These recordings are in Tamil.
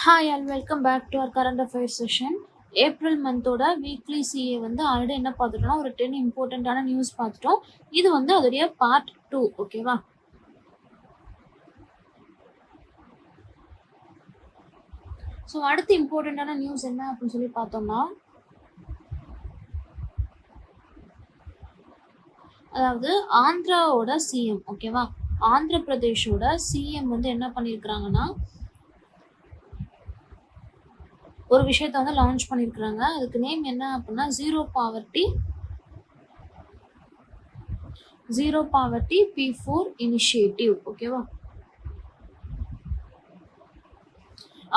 Hi and welcome back to our current affairs session. April மந்தோட வீக்லி சிஏ வந்து ஆல்ரெடி என்ன பார்த்துட்டோம்னா ஒரு 10 இம்பார்ட்டண்ட்டான நியூஸ் பார்த்துட்டோம். இது வந்து அதோடைய பார்ட் 2. ஓகேவா? ஸோ அடுத்து இம்பார்ட்டண்ட்டான நியூஸ் என்ன அப்படின்னு சொல்லி பார்த்தோம்னா, அதாவது ஆந்திராவோட சிஎம், ஓகேவா, ஆந்திர பிரதேஷோட சிஎம் வந்து என்ன பண்ணியிருக்கிறாங்கன்னா ஒரு விஷயத்த வந்து லான்ச் பண்ணியிருக்கிறாங்க. அதுக்கு நேம் என்ன அப்படின்னா ஜீரோ பாவர்ட்டி P4 இனிஷியேட்டிவ். ஓகேவா?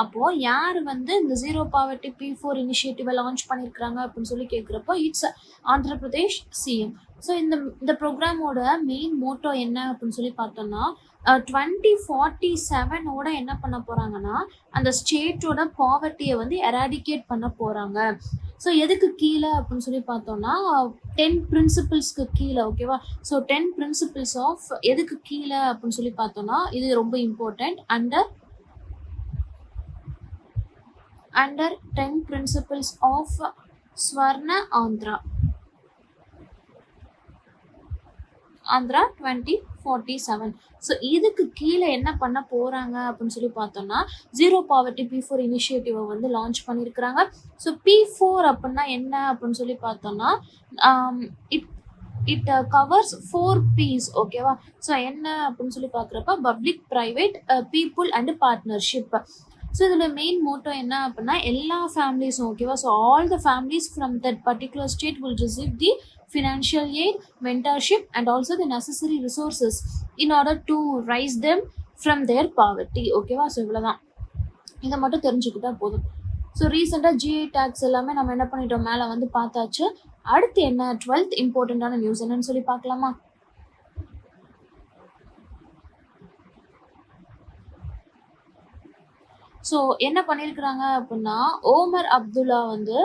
அப்போ யார் வந்து இந்த ஜீரோ பாவர்ட்டி P4 இனிஷியேட்டிவை லான்ச் பண்ணியிருக்கிறாங்க அப்படின்னு சொல்லி கேட்குறப்போ it's Andhra Pradesh CM. So இந்த ப்ரோக்ராமோட மெயின் மோட்டோ என்ன அப்படின்னு சொல்லி பார்த்தோம்னா 2047 என்ன பண்ண போறாங்கன்னா அந்த ஸ்டேட்டோட பாவர்ட்டியை வந்து எராடிகேட் பண்ண போறாங்க. ஸோ எதுக்கு கீழே அப்படின்னு சொல்லி பார்த்தோம்னா 10 பிரின்சிபிள்ஸ்க்கு கீழே. ஓகேவா? ஸோ 10 பிரின்சிபிள்ஸ் ஆஃப் எதுக்கு கீழே அப்படின்னு சொல்லி பார்த்தோம்னா இது ரொம்ப important. under 10 principles of Swarna Andhra 2047. So இதுக்கு கீழே என்ன பண்ண போறாங்க அப்படின்னு சொல்லி பார்த்தோம்னா ஜீரோ பாவர்ட்டி P4 இனிஷியேட்டிவை வந்து லான்ச் பண்ணியிருக்கிறாங்க. ஸோ P4 அப்படின்னா என்ன அப்படின்னு சொல்லி பார்த்தோம்னா இட் கவர்ஸ் 4 P's. ஓகேவா? ஸோ என்ன அப்படின்னு சொல்லி பார்க்குறப்ப public, private, people and partnership. So இதில் மெயின் மோட்டோ என்ன அப்படின்னா எல்லா ஃபேமிலிஸும், ஓகேவா, so all the families from that particular state will receive the financial aid, mentorship and also the necessary resources in order to raise them from their poverty. ஓகேவா? ஸோ இவ்வளோதான், இதை மட்டும் தெரிஞ்சுக்கிட்டா போதும். ஸோ ரீசெண்டாக ஜிஐ டேக்ஸ் எல்லாமே நம்ம என்ன பண்ணிட்டோம், மேலே வந்து பார்த்தாச்சு. அடுத்து என்ன 12th இம்பார்ட்டண்ட்டான நியூஸ் என்னன்னு சொல்லி பார்க்கலாமா? ஸோ என்ன பண்ணியிருக்கிறாங்க அப்படின்னா ஓமர் அப்துல்லா வந்து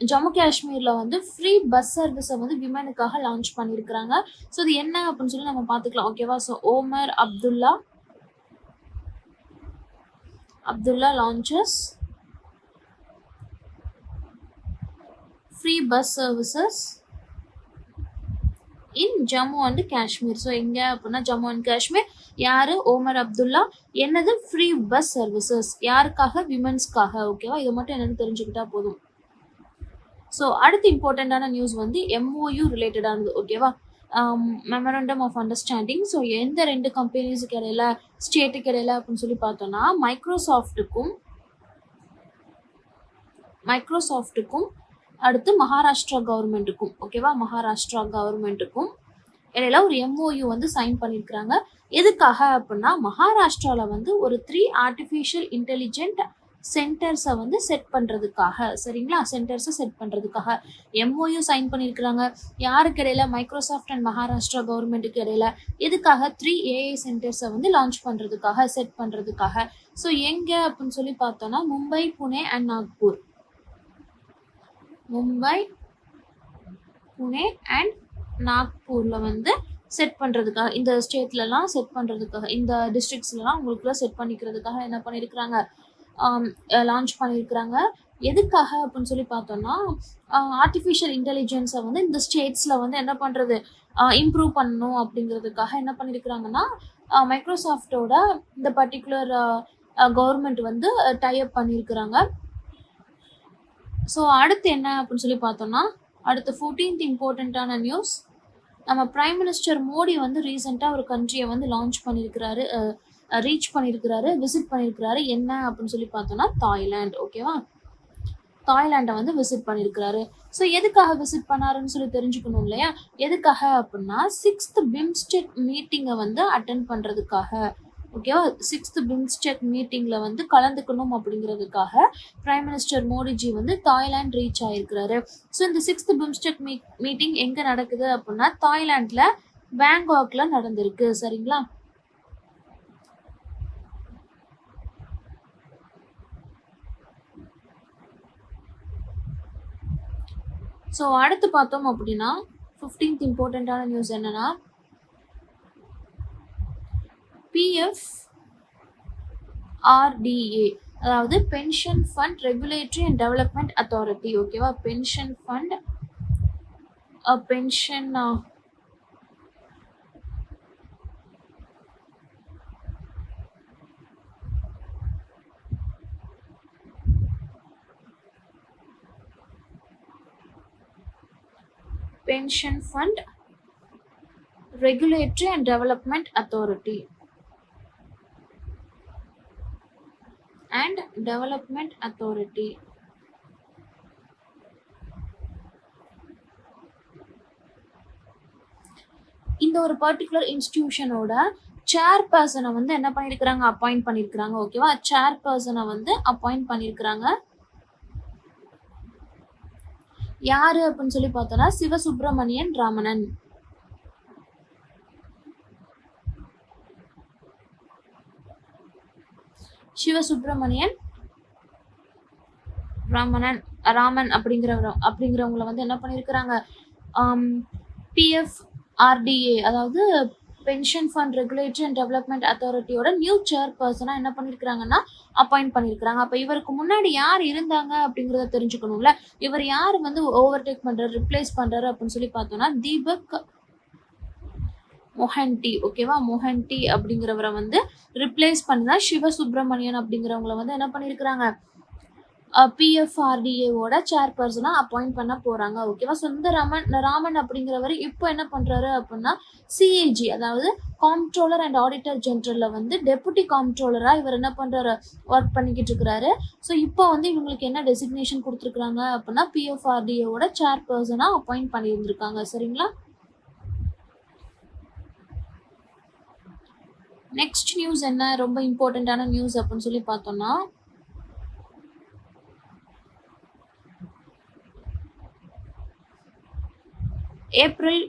ஜம்மு காஷ்மீரில் வந்து ஃப்ரீ பஸ் சர்வீஸை வந்து விமனுக்காக லான்ச் பண்ணியிருக்கிறாங்க. ஸோ இது என்ன அப்படின்னு சொல்லி நம்ம பார்த்துக்கலாம். ஓகேவா? So Omar Abdullah launches free bus services in Jammu and Kashmir. So எங்கே அப்படின்னா ஜம்மு அண்ட் காஷ்மீர். யாரு? ஓமர் அப்துல்லா. என்னது? Free bus services. யாருக்காக? விமன்ஸ்க்காக. ஓகேவா? இதை மட்டும் என்னன்னு தெரிஞ்சுக்கிட்டா போதும். ஸோ அடுத்து இம்பார்ட்டண்ட்டான நியூஸ் வந்து MOU ரிலேட்டடானது. ஓகேவா? Memorandum of understanding. ஸோ எந்த 2 கம்பெனிஸுக்கு இடையில, ஸ்டேட்டுக்கு இடையில அப்படின்னு சொல்லி பார்த்தோம்னா மைக்ரோசாஃப்ட்டுக்கும் அடுத்து மகாராஷ்டிரா கவர்மெண்ட்டுக்கும். ஓகேவா? மகாராஷ்டிரா கவர்மெண்ட்டுக்கும் இடையில ஒரு MOU வந்து சைன் பண்ணியிருக்கிறாங்க. எதுக்காக அப்படின்னா மகாராஷ்டிராவில் வந்து ஒரு 3 ஆர்டிஃபிஷியல் இன்டெலிஜென்ட் சென்டர்ஸை வந்து செட் பண்ணுறதுக்காக. சரிங்களா? சென்டர்ஸை செட் பண்ணுறதுக்காக MOU சைன் பண்ணியிருக்கிறாங்க. யாருக்கு இடையில? மைக்ரோசாஃப்ட் அண்ட் மகாராஷ்டிரா கவர்மெண்ட்டுக்கு இடையில. எதுக்காக? 3 AI சென்டர்ஸை வந்து லான்ச் பண்ணுறதுக்காக, செட் பண்ணுறதுக்காக. ஸோ எங்கே அப்படின்னு சொல்லி பார்த்தோம்னா மும்பை, புனே அண்ட் நாக்பூர். மும்பை, புனே அண்ட் நாக்பூரில் வந்து செட் பண்ணுறதுக்காக, இந்த ஸ்டேட்லலாம் செட் பண்ணுறதுக்காக, இந்த டிஸ்ட்ரிக்ஸ்லாம் உங்களுக்குள்ள செட் பண்ணிக்கிறதுக்காக என்ன பண்ணியிருக்கிறாங்க, லான்ச் பண்ணியிருக்கிறாங்க. எதுக்காக அப்படின்னு சொல்லி பார்த்தோம்னா ஆர்டிஃபிஷியல் இன்டெலிஜென்ஸை வந்து இந்த ஸ்டேட்ஸில் வந்து என்ன பண்ணுறது, இம்ப்ரூவ் பண்ணணும் அப்படிங்கிறதுக்காக என்ன பண்ணியிருக்கிறாங்கன்னா மைக்ரோசாஃப்டோட இந்த பர்டிகுலர் கவர்மெண்ட் வந்து டைப் பண்ணியிருக்கிறாங்க. ஸோ அடுத்து என்ன அப்படின்னு சொல்லி பார்த்தோம்னா அடுத்து 14th இம்பார்ட்டண்ட்டான நியூஸ், நம்ம பிரைம் மினிஸ்டர் மோடி வந்து ரீசெண்டாக ஒரு கண்ட்ரியை வந்து லான்ச் பண்ணியிருக்கிறாரு, ரீச் பண்ணியிருக்கிறாரு, விசிட் பண்ணியிருக்கிறாரு. என்ன அப்படின்னு சொல்லி பார்த்தோம்னா தாய்லாந்து. ஓகேவா? தாய்லாண்டை வந்து விசிட் பண்ணியிருக்கிறாரு. ஸோ எதுக்காக விசிட் பண்ணாருன்னு சொல்லி தெரிஞ்சுக்கணும் இல்லையா? எதுக்காக அப்படின்னா 6th பிம்ஸ்டெக் மீட்டிங்கை வந்து அட்டென்ட் பண்ணுறதுக்காக. ஓகேவா? 6th பிம்ஸ்டெக் மீட்டிங்கில் வந்து கலந்துக்கணும் அப்படிங்கிறதுக்காக பிரைம் மினிஸ்டர் மோடிஜி வந்து தாய்லாந்து ரீச் ஆகிருக்கிறாரு. ஸோ இந்த 6th பிம்ஸ்டெக் மீட்டிங் எங்கே நடக்குது அப்படின்னா தாய்லாண்டில் பேங்காக்ல நடந்திருக்கு. சரிங்களா? ஸோ அடுத்து பார்த்தோம் அப்படின்னா 15th இம்பார்ட்டண்ட்டான நியூஸ் என்னன்னா PF PFRDA, அதாவது pension fund regulatory and development authority. ஓகேவா, pension fund pension Pension Fund Regulatory and Development Authority and Development Authority. இந்த ஒரு பர்டிகுலர் இன்ஸ்டிடியூஷனோட சேர்பர்சனை வந்து என்ன பண்ணியிருக்கிறாங்க, அப்பாயிண்ட் பண்ணியிருக்கிறாங்க. ஓகேவா, சேர்பர்சனை வந்து அப்பாயிண்ட் பண்ணியிருக்கிறாங்க. யாரு அப்படின்னு சொல்லி பார்த்தோம்னா சிவசுப்பிரமணியன் ராமணன். சிவசுப்பிரமணியன் ராமன் அப்படிங்கிறவங்களை வந்து என்ன பண்ணியிருக்கிறாங்க, PFRDA அதாவது pension fund regulatory and development அத்தாரிட்டியோட நியூ சேர்பர்சனாக என்ன பண்ணியிருக்கிறாங்கன்னா அப்பாயிண்ட் பண்ணியிருக்கிறாங்க. அப்போ இவருக்கு முன்னாடி யார் இருந்தாங்க அப்படிங்கிறத தெரிஞ்சுக்கணும்ல. இவர் யார் வந்து ஓவர்டேக் பண்ணுறாரு, ரிப்ளேஸ் பண்ணுறாரு அப்படின்னு சொல்லி பார்த்தோம்னா தீபக் மொஹன்டி. ஓகேவா, மொஹன்டி அப்படிங்கிறவரை வந்து ரிப்ளேஸ் பண்ணா சிவசுப்பிரமணியன் அப்படிங்கிறவங்கள வந்து என்ன பண்ணியிருக்கிறாங்க, PFRDAவோட சேர்பர்சனாக அப்பாயிண்ட் பண்ண போகிறாங்க. ஓகேவா, ஸோ இந்த ராமன் அப்படிங்கிறவர் இப்போ என்ன பண்ணுறாரு அப்படின்னா CAG அதாவது காம்ப்ட்ரோலர் அண்ட் ஆடிட்டர் ஜென்ரலில் வந்து டெபுட்டி காம்ப்ட்ரோலராக இவர் என்ன பண்ணுறாரு, ஒர்க் பண்ணிக்கிட்டு இருக்கிறாரு. ஸோ இப்போ வந்து இவங்களுக்கு என்ன டெசிக்னேஷன் கொடுத்துருக்குறாங்க அப்படின்னா PFRDAவோட சேர்பர்சனாக அப்பாயிண்ட் பண்ணியிருந்திருக்காங்க. சரிங்களா, நெக்ஸ்ட் நியூஸ் என்ன, ரொம்ப இம்பார்ட்டண்ட்டான நியூஸ் அப்படின்னு சொல்லி பார்த்தோம்னா ஏப்ரல்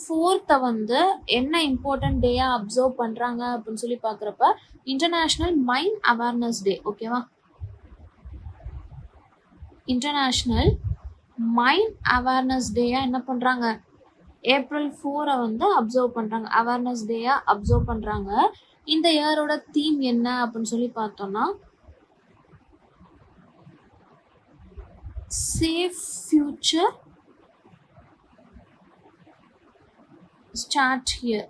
4th வந்து என்ன இம்பார்ட்டன்ட் டேயாக அப்சர்வ் பண்ணுறாங்க அப்படின்னு சொல்லி பார்க்குறப்ப இன்டர்நேஷ்னல் மைன் அவேர்னஸ் டே. ஓகேவா, இன்டர்நேஷ்னல் மைன் அவேர்னஸ் டேயாக என்ன பண்ணுறாங்க, ஏப்ரல் 4 வந்து அப்சர்வ் பண்ணுறாங்க, அவேர்னஸ் டேயாக அப்சர்வ் பண்ணுறாங்க. இந்த இயரோட தீம் என்ன அப்படின்னு சொல்லி பார்த்தோம்னா சேஃப் ஃபியூச்சர் ஸ்டார்ட் ஹியர்.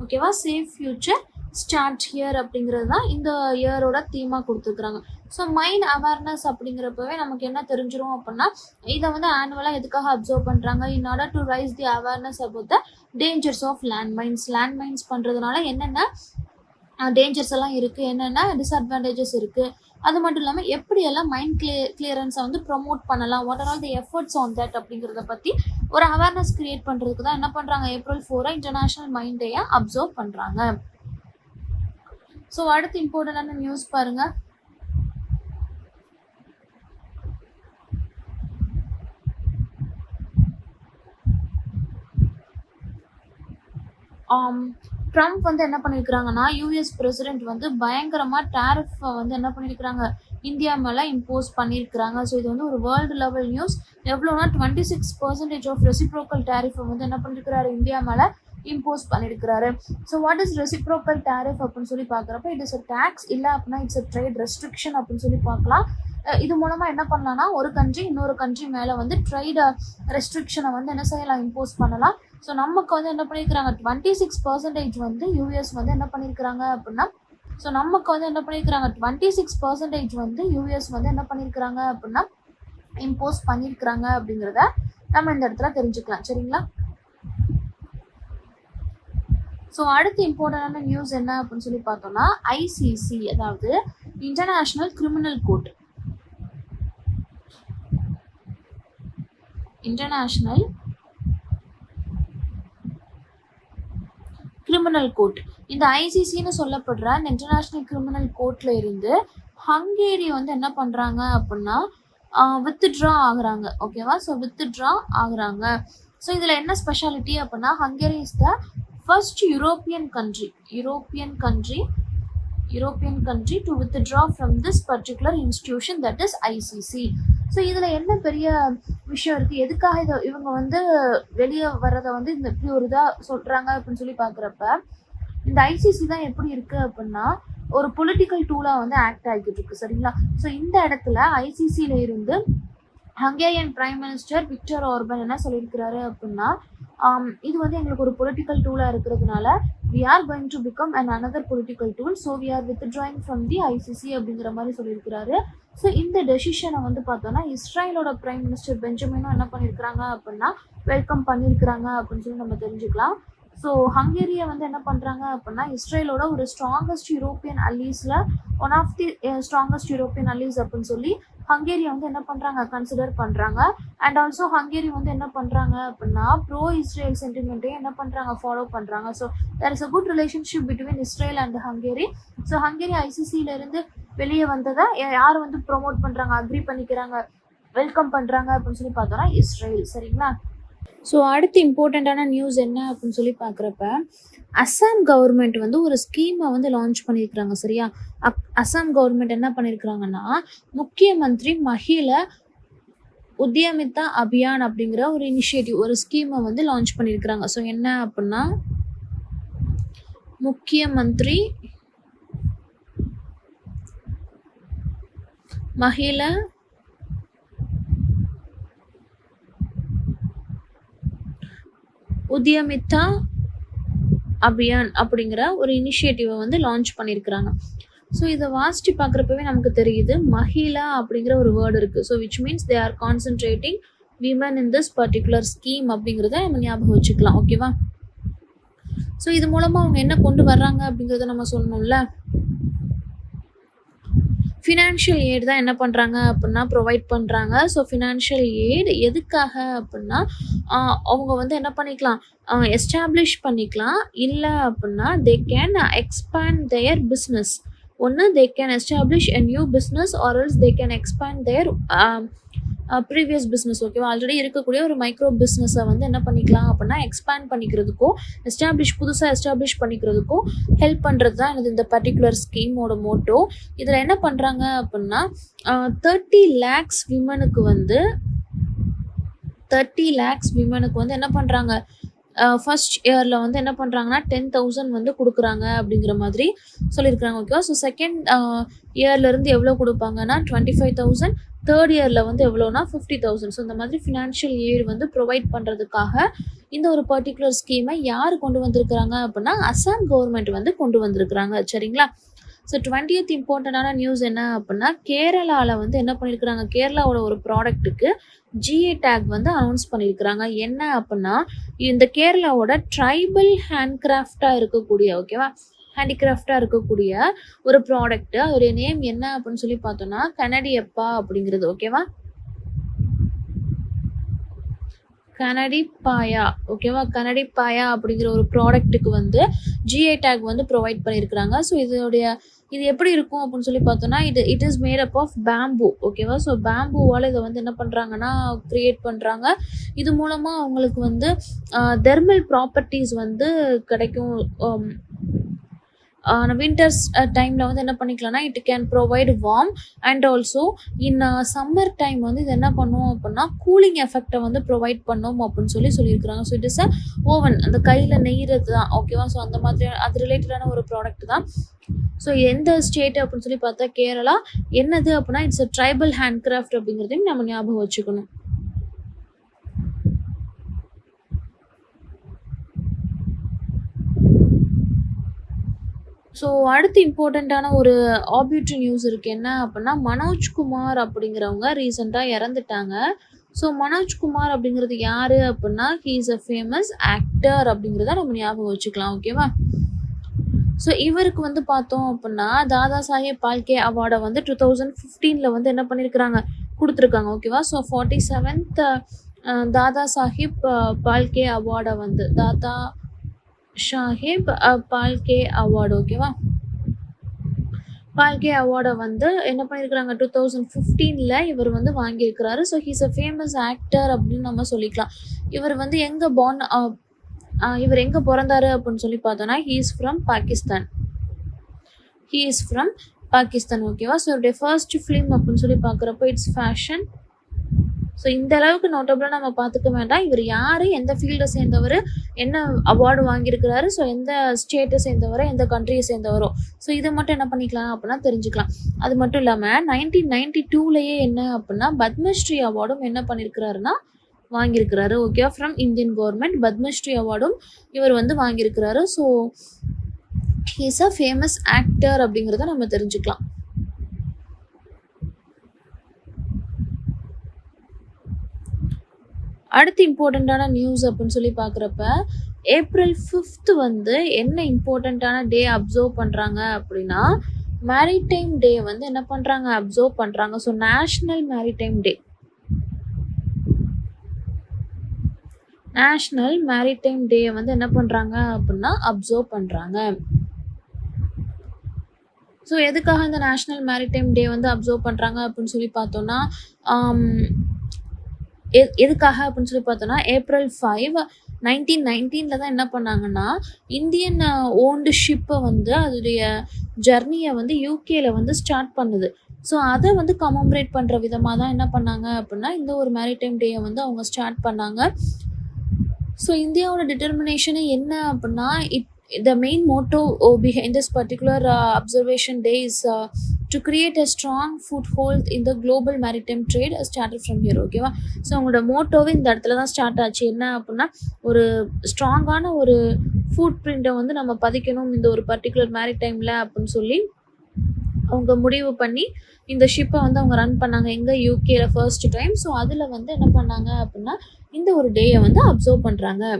ஓகேவா, சேஃப் ஃபியூச்சர் ஸ்டார்ட் ஹியர் அப்படிங்கிறது தான் இந்த இயரோட தீமாக கொடுத்துருக்குறாங்க. ஸோ மைன் அவேர்னஸ் அப்படிங்கிறப்பவே நமக்கு என்ன தெரிஞ்சிடும் அப்படின்னா இதை வந்து ஆனுவலாக எதுக்காக அப்சர்வ் பண்ணுறாங்க, in order to raise the awareness about the dangers of landmines பண்ணுறதுனால என்னென்ன டேஞ்சர்ஸ் எல்லாம் இருக்குது, என்னென்ன டிஸ்அட்வான்டேஜஸ் இருக்குது, அது மட்டும் இல்லாமல் எப்படியெல்லாம் மைண்ட் கிளியரன்ஸை வந்து ப்ரொமோட் பண்ணலாம், what are all the efforts on that அப்படிங்கிறத பற்றி ஒரு அவேர்னஸ் கிரியேட் பண்ணுறதுக்கு தான் என்ன பண்ணுறாங்க, ஏப்ரல் 4 இன்டர்நேஷ்னல் மைண்ட் டேயை அப்சர்வ் பண்ணுறாங்க. ஸோ அடுத்து இம்பார்ட்டண்டான நியூஸ் பாருங்க, ட்ரம்ப் வந்து என்ன பண்ணியிருக்கிறாங்கன்னா US பிரசிடென்ட் வந்து பயங்கரமாக டேரிஃப் வந்து என்ன பண்ணியிருக்கிறாங்க இந்தியா மேலே இம்போஸ் பண்ணியிருக்கிறாங்க. ஸோ இது வந்து ஒரு வேர்ல்டு லெவல் நியூஸ். எவ்வளோனா 26% ஆஃப் ரெசிப்ரோக்கல் டேரிஃபை வந்து என்ன பண்ணியிருக்கிறாரு இந்தியா மேலே இம்போஸ் பண்ணியிருக்கிறாரு. So what is reciprocal tariff அப்படின்னு சொல்லி பார்க்குறப்ப இட் இஸ் அ டேக்ஸ், இல்லை அப்படின்னா இட்ஸ் அ ட்ரேட் ரெஸ்ட்ரிக்ஷன் அப்படின்னு சொல்லி பார்க்கலாம். இது மூலமாக என்ன பண்ணலாம்னா ஒரு கண்ட்ரி இன்னொரு கண்ட்ரி மேலே வந்து ட்ரேட் ரெஸ்ட்ரிக்ஷனை வந்து என்ன செய்யலாம், இம்போஸ் பண்ணலாம். ஸோ நமக்கு வந்து என்ன பண்ணியிருக்கிறாங்க 26% வந்து US வந்து என்ன பண்ணியிருக்கிறாங்க அப்படின்னா, ஸோ நமக்கு வந்து என்ன பண்ணியிருக்கிறாங்க 26% வந்து US வந்து என்ன பண்ணியிருக்கிறாங்க அப்படின்னா இம்போஸ் பண்ணியிருக்கிறாங்க அப்படிங்கிறத நம்ம இந்த இடத்துல தெரிஞ்சுக்கலாம். சரிங்களா, ஸோ அடுத்து இம்பார்ட்டண்டான நியூஸ் என்ன அப்படின்னு சொல்லி பார்த்தோம்னா ICC அதாவது international criminal court, international criminal court, இந்த ICCன்னு சொல்லப்படுற இந்த இன்டர்நேஷ்னல் கிரிமினல் கோர்ட்ல இருந்து ஹங்கேரி வந்து என்ன பண்ணுறாங்க அப்படின்னா வித்ட்ரா ஆகுறாங்க. ஓகேவா, ஸோ வித்ட்ரா ஆகுறாங்க. ஸோ இதில் என்ன ஸ்பெஷாலிட்டி அப்படின்னா Hungary is the first European country to withdraw from this particular institution that is ICC. So இதில் என்ன பெரிய விஷயம் இருக்குது, எதுக்காக இவங்க வந்து வெளியே வர்றதை வந்து இந்த இப்படி ஒரு இதாக சொல்கிறாங்க அப்படின்னு சொல்லி பார்க்குறப்ப இந்த ICC தான் எப்படி இருக்குது அப்படின்னா ஒரு பொலிட்டிக்கல் டூலாக வந்து ஆக்ட் ஆகிட்டு இருக்கு சரிங்களா. ஸோ இந்த இடத்துல ஐசிசியில் இருந்து Hungarian prime minister Victor urban என்ன சொல்லியிருக்கிறாரு அப்படின்னா, இது வந்து எங்களுக்கு ஒரு பொலிட்டிக்கல் டூலாக இருக்கிறதுனால we are going to become another political tool, so we are withdrawing from the ICC அப்படிங்கிற மாதிரி சொல்லியிருக்கிறாரு. ஸோ இந்த டெசிஷனை வந்து பார்த்தோன்னா இஸ்ரேலோட பிரைம் மினிஸ்டர் பெஞ்சமினும் என்ன பண்ணியிருக்கிறாங்க அப்படின்னா வெல்கம் பண்ணியிருக்கிறாங்க அப்படின்னு சொல்லி நம்ம தெரிஞ்சுக்கலாம். ஸோ ஹங்கேரியை வந்து என்ன பண்ணுறாங்க அப்படின்னா இஸ்ரேலோட ஒரு ஸ்ட்ராங்கஸ்ட் யூரோப்பியன் அல்லீஸில் one of the strongest European allies அப்படின்னு சொல்லி ஹங்கேரியை வந்து என்ன பண்ணுறாங்க கன்சிடர் பண்ணுறாங்க. அண்ட் ஆல்சோ ஹங்கேரி வந்து என்ன பண்ணுறாங்க அப்படின்னா ப்ரோ இஸ்ரேல் சென்டிமெண்ட்டையும் என்ன பண்ணுறாங்க ஃபாலோ பண்ணுறாங்க. So there is a good relationship between Israel and Hungary. So Hungary ஐசிசியிலேருந்து வெளியே வந்ததை யார் வந்து ப்ரொமோட் பண்ணுறாங்க, அக்ரி பண்ணிக்கிறாங்க, வெல்கம் பண்ணுறாங்க அப்படின்னு சொல்லி பார்த்தோன்னா இஸ்ரேல். சரிங்களா. ஸோ அடுத்து இம்பார்ட்டண்ட்டான நியூஸ் என்ன அப்படின்னு சொல்லி பார்க்குறப்ப அஸ்ஸாம் கவர்மெண்ட் வந்து ஒரு ஸ்கீமை வந்து லான்ச் பண்ணியிருக்கிறாங்க சரியா. அஸ்ஸாம் கவர்மெண்ட் என்ன பண்ணியிருக்கிறாங்கன்னா முக்கிய மந்திரி மஹிளா உத்யமிதா அபியான் அப்படிங்கிற ஒரு இனிஷியேட்டிவ் ஒரு ஸ்கீமை வந்து லான்ச் பண்ணியிருக்கிறாங்க. ஸோ என்ன அப்படின்னா முக்கிய மந்திரி மஹிளா உத்யமிதா அபியான் அப்படிங்கிற ஒரு இனிஷியேட்டிவை வந்து லான்ச் பண்ணியிருக்கிறாங்க. ஸோ இதை வாசித்து பார்க்குறப்பவே நமக்கு தெரியுது மஹிளா அப்படிங்கிற ஒரு வேர்டு இருக்குது. So which means they are concentrating women in this particular scheme அப்படிங்கிறத நம்ம ஞாபகம் வச்சுக்கலாம். ஓகேவா. ஸோ இது மூலமாக அவங்க என்ன கொண்டு வர்றாங்க அப்படிங்கிறத நம்ம சொல்லணும்ல. ஃபினான்ஷியல் எய்ட் தான் என்ன பண்ணுறாங்க அப்படின்னா ப்ரொவைட் பண்ணுறாங்க. ஸோ ஃபினான்ஷியல் எய்ட் எதுக்காக அப்படின்னா அவங்க வந்து என்ன பண்ணிக்கலாம் எஸ்டாப்ளிஷ் பண்ணிக்கலாம், இல்லை அப்படின்னா they can expand their business. ஒன்று they can establish a new business or else they can expand their previous business. ஓகேவா. ஆல்ரெடி இருக்கக்கூடிய ஒரு மைக்ரோ பிஸ்னஸை வந்து என்ன பண்ணிக்கலாம் அப்படின்னா எக்ஸ்பேண்ட் பண்ணிக்கிறதுக்கும் புதுசாக எஸ்டாப்ளிஷ் பண்ணிக்கிறதுக்கும் ஹெல்ப் பண்ணுறது தான் எனது இந்த பர்டிகுலர் ஸ்கீமோட மோட்டோ. இதில் என்ன பண்ணுறாங்க அப்படின்னா 30 lakhs விமனுக்கு வந்து என்ன பண்ணுறாங்க ஃபர்ஸ்ட் இயரில் வந்து என்ன பண்ணுறாங்கன்னா 10,000 வந்து கொடுக்குறாங்க அப்படிங்கிற மாதிரி சொல்லியிருக்கிறாங்க. ஓகேவா. ஸோ செகண்ட் இயர்லேருந்து எவ்வளோ கொடுப்பாங்கன்னா 25,000, தேர்ட் இயரில் வந்து எவ்வளோனா 50,000. ஸோ இந்த மாதிரி ஃபினான்ஷியல் எய்ட் வந்து ப்ரொவைட் பண்ணுறதுக்காக இந்த ஒரு பர்டிகுலர் ஸ்கீமை யார் கொண்டு வந்திருக்கிறாங்க அப்படின்னா அஸ்ஸாம் கவர்மெண்ட் வந்து கொண்டு வந்திருக்கிறாங்க. சரிங்களா. ஸோ 20th இம்பார்ட்டண்டான நியூஸ் என்ன அப்படின்னா கேரளாவில் வந்து என்ன பண்ணியிருக்கிறாங்க கேரளாவோட ஒரு ப்ராடக்ட்டுக்கு ஜிஏ டேக் வந்து அனௌன்ஸ் பண்ணியிருக்கிறாங்க. என்ன அப்படின்னா இந்த கேரளாவோட ட்ரைபல் ஹேண்டிகிராஃப்டாக இருக்கக்கூடிய ஒரு ப்ராடக்ட்டு அதோடைய நேம் என்ன அப்படின்னு சொல்லி பார்த்தோன்னா கனடியப்பா அப்படிங்கிறது. ஓகேவா. கனடிப்பாயா. ஓகேவா. கனடிப்பாயா அப்படிங்கிற ஒரு ப்ராடக்ட்டுக்கு வந்து ஜிஐ டேக் வந்து ப்ரொவைட் பண்ணியிருக்கிறாங்க. ஸோ இது எப்படி இருக்கும் அப்படின்னு சொல்லி பார்த்தோன்னா it is made up of bamboo. ஓகேவா. ஸோ பேம்பூவால் இதை வந்து என்ன பண்ணுறாங்கன்னா க்ரியேட் பண்ணுறாங்க. இது மூலமாக அவங்களுக்கு வந்து தெர்மல் ப்ராப்பர்ட்டிஸ் வந்து கிடைக்கும். வின்டர்ஸ் டைமில் வந்து என்ன பண்ணிக்கலாம்னா it can provide warm and also in summer time வந்து இது என்ன பண்ணும் அப்படின்னா கூலிங் எஃபெக்டை வந்து ப்ரொவைட் பண்ணும் அப்படின்னு சொல்லியிருக்கிறாங்க. So it is a woven, அந்த கையில் நெய்கிறது தான். ஓகேவா. ஸோ அந்த மாதிரி அது ரிலேட்டடான ஒரு ப்ராடக்ட் தான். ஸோ எந்த ஸ்டேட் அப்படின்னு சொல்லி பார்த்தா கேரளா. என்னது அப்படின்னா இட்ஸ் அ ட்ரைபல் ஹேண்ட்கிராஃப்ட் அப்படிங்கிறதையும் நம்ம ஞாபகம் வச்சுக்கணும். ஸோ அடுத்து இம்பார்ட்டண்ட்டான ஒரு ஆப்யூட்ரி நியூஸ் இருக்குது. என்ன அப்படின்னா மனோஜ்குமார் அப்படிங்கிறவங்க ரீசெண்டாக இறந்துட்டாங்க. ஸோ மனோஜ்குமார் அப்படிங்கிறது யார் அப்படின்னா he is a famous actor அப்படிங்கிறத நம்ம ஞாபகம் வச்சுக்கலாம். ஓகேவா. ஸோ இவருக்கு வந்து பார்த்தோம் அப்படின்னா தாதா சாஹேப் பால்கே அவார்டை வந்து 2015 வந்து என்ன பண்ணியிருக்கிறாங்க கொடுத்துருக்காங்க. ஓகேவா. ஸோ 47th தாதா சாஹேப் பால்கே அவார்டை வந்து தாதா சாஹேப் பால்கே அவார்டு. ஓகேவா. பால்கே அவார்டை வந்து என்ன பண்ணியிருக்கிறாங்க 2015 இவர் வந்து வாங்கியிருக்கிறாரு. So he's a famous actor அப்படின்னு நம்ம சொல்லிக்கலாம். இவர் வந்து இவர் எங்கே பிறந்தாரு அப்படின்னு சொல்லி பார்த்தோன்னா ஹீ இஸ் ஃப்ரம் பாகிஸ்தான். ஓகேவா. ஸோ இவருடைய ஃபர்ஸ்ட் ஃபிலிம் அப்படின்னு சொல்லி பார்க்குறப்போ இட்ஸ் ஃபேஷன் ஸோ இந்த அளவுக்கு நோட்டபிளாக நம்ம பார்த்துக்க வேண்டாம். இவர் யார், எந்த ஃபீல்டை சேர்ந்தவர், என்ன அவார்டு வாங்கியிருக்கிறாரு, ஸோ எந்த ஸ்டேட்டை சேர்ந்தவரோ, எந்த கண்ட்ரியை சேர்ந்தவரோ, ஸோ இதை மட்டும் என்ன பண்ணிக்கலாம் அப்படின்னா தெரிஞ்சுக்கலாம். அது மட்டும் இல்லாமல் 1992லேயே என்ன அப்படின்னா பத்மஸ்ரீ அவார்டும் என்ன பண்ணியிருக்கிறாருன்னா வாங்கியிருக்கிறாரு. Okay, from Indian government Padma Shri அவார்டும் இவர் வந்து வாங்கியிருக்கிறாரு. So he's a famous actor அப்படிங்கிறத நம்ம தெரிஞ்சுக்கலாம். அடுத்து இம்பார்ட்டண்ட்டான நியூஸ் அப்படின்னு சொல்லி பார்க்குறப்ப April 5th வந்து என்ன இம்பார்ட்டண்ட்டான டே அப்சர்வ் பண்ணுறாங்க அப்படின்னா மேரிடைம் டே வந்து என்ன பண்ணுறாங்க அப்சர்வ் பண்ணுறாங்க. ஸோ நேஷ்னல் மேரிடைம் டே, நேஷ்னல் மேரிடைம் டே வந்து என்ன பண்ணுறாங்க அப்படின்னா அப்சர்வ் பண்ணுறாங்க. ஸோ எதுக்காக இந்த நேஷ்னல் மேரிடைம் டே வந்து அப்சர்வ் பண்ணுறாங்க அப்படின்னு சொல்லி பார்த்தோன்னா எதுக்காக அப்படின்னு சொல்லி பார்த்தோன்னா April 5, 1919 தான் என்ன பண்ணாங்கன்னா இந்தியன் ஓன்டு ஷிப்பை வந்து அதோடைய ஜர்னியை வந்து யூகேல வந்து ஸ்டார்ட் பண்ணுது. ஸோ அதை வந்து கமமரேட் பண்ணுற விதமாக தான் என்ன பண்ணாங்க அப்படின்னா இந்த ஒரு மேரிடைம் டேயை வந்து அவங்க ஸ்டார்ட் பண்ணாங்க. ஸோ இந்தியாவோட டிட்டர்மினேஷனே என்ன அப்படின்னா the main motto behind this particular observation day is to create a strong foothold in the global maritime trade started from here. ஓகேவா, ஸோ அவங்களோட மோட்டோவே இந்த இடத்துல தான் ஸ்டார்ட் ஆச்சு. என்ன அப்படின்னா ஒரு ஸ்ட்ராங்கான ஒரு ஃபுட் பிரிண்ட்டை வந்து நம்ம பதிக்கணும் இந்த ஒரு பர்டிகுலர் மேரிடைமில் அப்படின்னு சொல்லி அவங்க முடிவு பண்ணி இந்த ஷிப்பை வந்து அவங்க ரன் பண்ணாங்க எங்கே யூகேல ஃபர்ஸ்ட் டைம். ஸோ அதில் வந்து என்ன பண்ணாங்க அப்படின்னா இந்த ஒரு டேயை வந்து அப்சர்வ் பண்ணுறாங்க.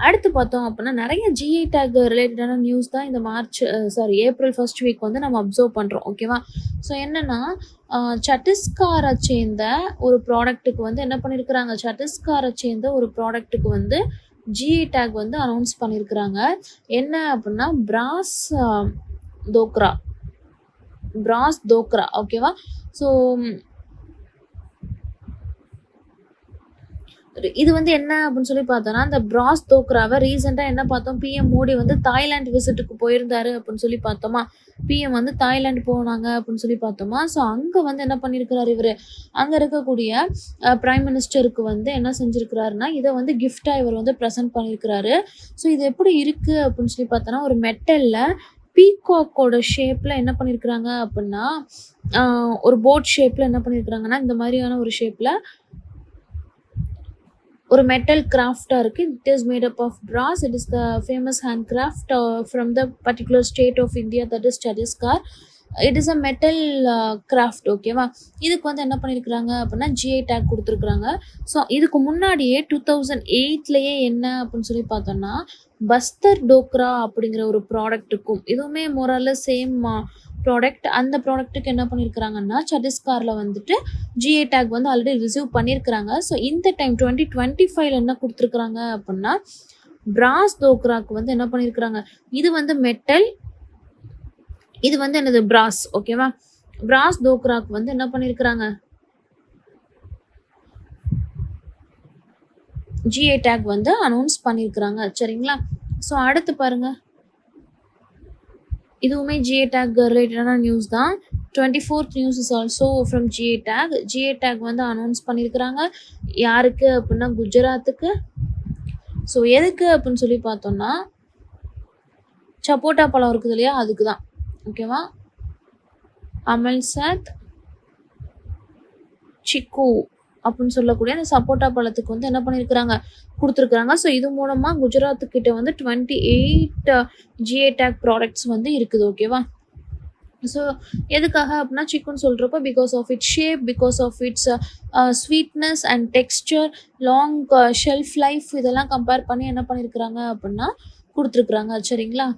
அடுத்து பார்த்தோம் அப்படின்னா நிறைய ஜிஐ டேக் ரிலேட்டடான நியூஸ் தான் இந்த April 1st வீக் வந்து நம்ம அப்சர்வ் பண்ணுறோம். ஓகேவா, ஸோ என்னென்னா சத்தீஸ்கரை சேர்ந்த ஒரு ப்ராடக்ட்டுக்கு வந்து என்ன பண்ணியிருக்கிறாங்க, சத்தீஸ்கரை சேர்ந்த ஒரு ப்ராடக்ட்டுக்கு வந்து ஜிஐ டேக் வந்து அனௌன்ஸ் பண்ணியிருக்கிறாங்க. என்ன அப்படின்னா பிராஸ் தோக்ரா. ஓகேவா, ஸோ இது வந்து என்ன அப்படின்னு சொல்லி பார்த்தோன்னா இந்த பிராஸ் தோக்ராவை ரீசெண்டாக என்ன பார்த்தோம், பிஎம் மோடி வந்து தாய்லாந்து விசிட்டுக்கு போயிருந்தாரு அப்படின்னு சொல்லி பார்த்தோமா. பிஎம் வந்து தாய்லாந்து போனாங்க அப்படின்னு சொல்லி பார்த்தோமா. ஸோ அங்கே வந்து என்ன பண்ணியிருக்கிறாரு இவர், அங்கே இருக்கக்கூடிய பிரைம் மினிஸ்டருக்கு வந்து என்ன செஞ்சுருக்கிறாருன்னா இதை வந்து கிஃப்டாக இவர் வந்து ப்ரெசென்ட் பண்ணியிருக்கிறாரு. ஸோ இது எப்படி இருக்குது அப்படின்னு சொல்லி பார்த்தோன்னா ஒரு மெட்டலில் பீகாக்கோட ஷேப்பில் என்ன பண்ணியிருக்கிறாங்க அப்படின்னா ஒரு போட் ஷேப்பில் என்ன பண்ணியிருக்கிறாங்கன்னா இந்த மாதிரியான ஒரு ஷேப்பில் ஒரு மெட்டல் கிராஃப்டாக இருக்குது. It is made up of brass. It is the famous hand craft from the particular state of India, that is Chhattisgarh. It is a metal craft. ஓகேவா, இதுக்கு வந்து என்ன பண்ணியிருக்கிறாங்க அப்படின்னா ஜிஐ டேக் கொடுத்துருக்குறாங்க. ஸோ இதுக்கு முன்னாடியே 2008லேயே என்ன அப்படின்னு சொல்லி பார்த்தோன்னா பஸ்தர் டோக்ரா அப்படிங்கிற ஒரு ப்ராடக்ட்டுக்கும் இதுவுமே மோரல்ல சேம் ப்ராடக்ட். அந்த ப்ராடக்ட்டுக்கு என்ன பண்ணியிருக்கிறாங்கன்னா சத்தீஸ்கரில் வந்துட்டு ஜிஐ டேக் வந்து ஆல்ரெடி ரிசீவ் பண்ணியிருக்கிறாங்க. ஸோ இந்த டைம் 2025 என்ன கொடுத்துருக்குறாங்க அப்படின்னா பிராஸ் தோக்ராக்கு வந்து என்ன பண்ணியிருக்கிறாங்க, இது வந்து மெட்டல், இது வந்து என்னது பிராஸ். ஓகேவா, பிராஸ் தோக்ராக்கு வந்து என்ன பண்ணியிருக்கிறாங்க ஜிஐ டேக் வந்து அனௌன்ஸ் பண்ணியிருக்கிறாங்க. சரிங்களா, ஸோ அடுத்து பாருங்கள், இதுவுமே ஜிஐ டேக் ரிலேட்டடான நியூஸ் தான். 24th news is also from GI take. GI tag வந்து அனௌன்ஸ் பண்ணியிருக்கிறாங்க. யாருக்கு அப்படின்னா குஜராத்துக்கு. ஸோ எதுக்கு அப்படின்னு சொல்லி பார்த்தோன்னா சப்போட்டா பழம் இருக்குது இல்லையா, அதுக்கு தான். ஓகேவா, அமல்சாத் சிக்கு அப்படின்னு சொல்லக்கூடிய அந்த சப்போட்டா பழத்துக்கு வந்து என்ன பண்ணியிருக்கிறாங்க கொடுத்துருக்குறாங்க. ஸோ இது மூலமாக குஜராத்துக்கிட்ட வந்து 28 ஜிஐ டேக் ப்ராடக்ட்ஸ் வந்து இருக்குது. ஓகேவா, ஸோ எதுக்காக அப்படின்னா சிக்குன்னு சொல்கிறப்போ because of its shape, because of its sweetness and texture, long shelf life, இதெல்லாம் கம்பேர் பண்ணி என்ன பண்ணியிருக்கிறாங்க அப்படின்னா கொடுத்துருக்குறாங்க. சரிங்களா.